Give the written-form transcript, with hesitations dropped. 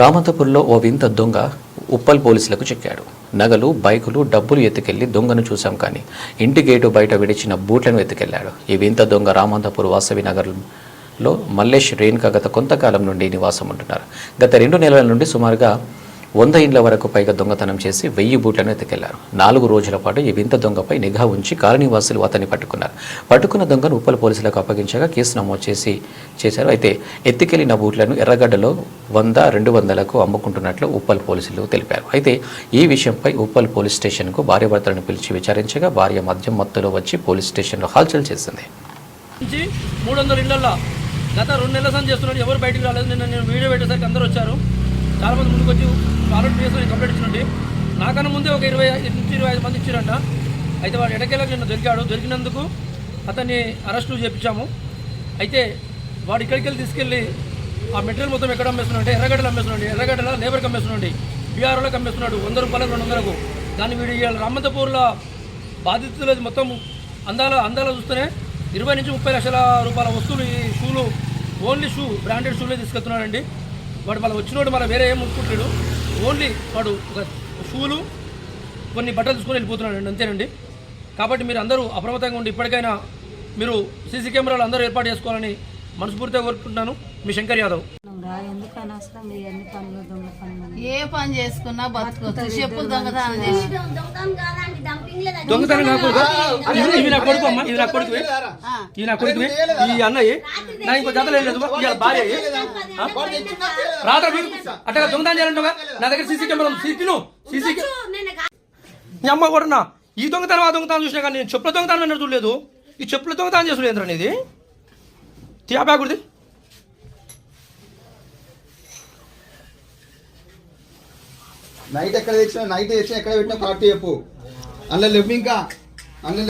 రామంతపూర్లో ఓ వింత దొంగ ఉప్పల్ పోలీసులకు చిక్కాడు. నగలు, బైకులు, డబ్బులు ఎత్తుకెళ్లి దొంగను చూశాం కానీ ఇంటి గేటు బయట విడిచిన బూట్లను ఎత్తుకెళ్లాడు. ఈ వింత దొంగ రామంతపూర్ వాసవి నగర్లో మల్లేష్ రేణుక గత కొంతకాలం నుండి నివాసం ఉంటున్నారు. గత 2 నెలల నుండి సుమారుగా 100 ఇండ్ల వరకు పైగా దొంగతనం చేసి 1000 బూట్లను ఎత్తుకెళ్లారు. 4 రోజుల పాటు ఈ వింత దొంగపై నిఘా ఉంచి కాలనీవాసులు అతన్ని పట్టుకున్నారు. పట్టుకున్న దొంగను ఉప్పల్ పోలీసులకు అప్పగించగా కేసు నమోదు చేశారు. అయితే ఎత్తుకెళ్లిన బూట్లను ఎర్రగడ్డలో 100-200లకు అమ్ముకుంటున్నట్లు ఉప్పల్ పోలీసులు తెలిపారు. అయితే ఈ విషయంపై ఉప్పల్ పోలీస్ స్టేషన్కు భార్యాభర్తలను పిలిచి విచారించగా భార్య మద్యం మత్తులో వచ్చి పోలీస్ స్టేషన్లో హల్చల్ చేసింది. 300 ఇళ్లలో గత 2 నెలల సంది చేస్తున్నాడు. ఎవరు బయటికి రాలేదు. నేను వీడియో పెట్టేసరికి అందరూ వచ్చారు. చాలామంది ముందుకు వచ్చి ఆల్రెడీ కేసులో కంప్లైంట్ ఇచ్చినండి. నాకన్నా ముందే ఒక 20-25 మంది ఇచ్చారంట. అయితే వాడు ఎడకేళ్ళకి నిన్న దొరికినందుకు అతన్ని అరెస్టు చేయించాము. అయితే వాడు ఇక్కడికి వెళ్ళి తీసుకెళ్ళి ఆ మెటీరియల్ మొత్తం ఎక్కడ అమ్మేస్తున్నాడు అంటే ఎర్రగడ్డలు అమ్మేస్తున్నాడు. ఎర్రగడ్డల లేబర్కి అమ్మేస్తున్నాడు, బీఆర్ఓలకు అమ్మేస్తున్నాడు 100 రూపాయలకు 200లకు. దాన్ని వీడు ఇవాళ రామంతపూర్లో బాధితులు మొత్తం అందాల చూస్తేనే 20 నుంచి 30 లక్షల రూపాయల వస్తువులు, ఈ షూలు, ఓన్లీ షూ, బ్రాండెడ్ షూలే తీసుకెళ్తున్నాడండి. వాడు మళ్ళీ వచ్చినోడు మళ్ళీ వేరే ఏం ముట్టుకుంటాడు. ఓన్లీ వాడు ఒక షూలు, కొన్ని బట్టలు తీసుకొని వెళ్ళిపోతున్నాడు అంతేనండి. కాబట్టి మీరు అందరూ అప్రమత్తంగా ఉండి ఇప్పటికైనా మీరు సీసీ కెమెరాలు అందరూ ఏర్పాటు చేసుకోవాలని మనస్ఫూర్తిగా కోరుకుంటున్నాను. మీ శంకర్ యాదవ్. ఏ పని చేసుకున్నా బతుకోవచ్చు. చెప్పులు దొంగతనం చేసి దొంగతనం ఇవి నా కొడుకు అమ్మ, ఇవి నా కొడుకు, ఇవి నా కొడుకు, ఈ అన్నయ్య నా ఇంకో జతలు ఏం లేదు. ఇవాళ భార్య రాత్రి అట్లా దొంగతనం చేయాలంటావా? నా దగ్గర సీసీ కెమెరా సీసీ మీ అమ్మ కూడా ఈ దొంగతనం ఆ దొంగతనం చూసినా కానీ నేను చెప్పుల దొంగతనం ఎన్నో చూడలేదు. ఈ చెప్పుల దొంగతనం చేసులేదు అనేది బ్యాగుడిది. నైట్ ఎక్కడ తెచ్చినా, నైట్ తెచ్చినా ఎక్కడ పెట్టినా పార్టీ చెప్పు. అందులో లేవు ఇంకా అందులో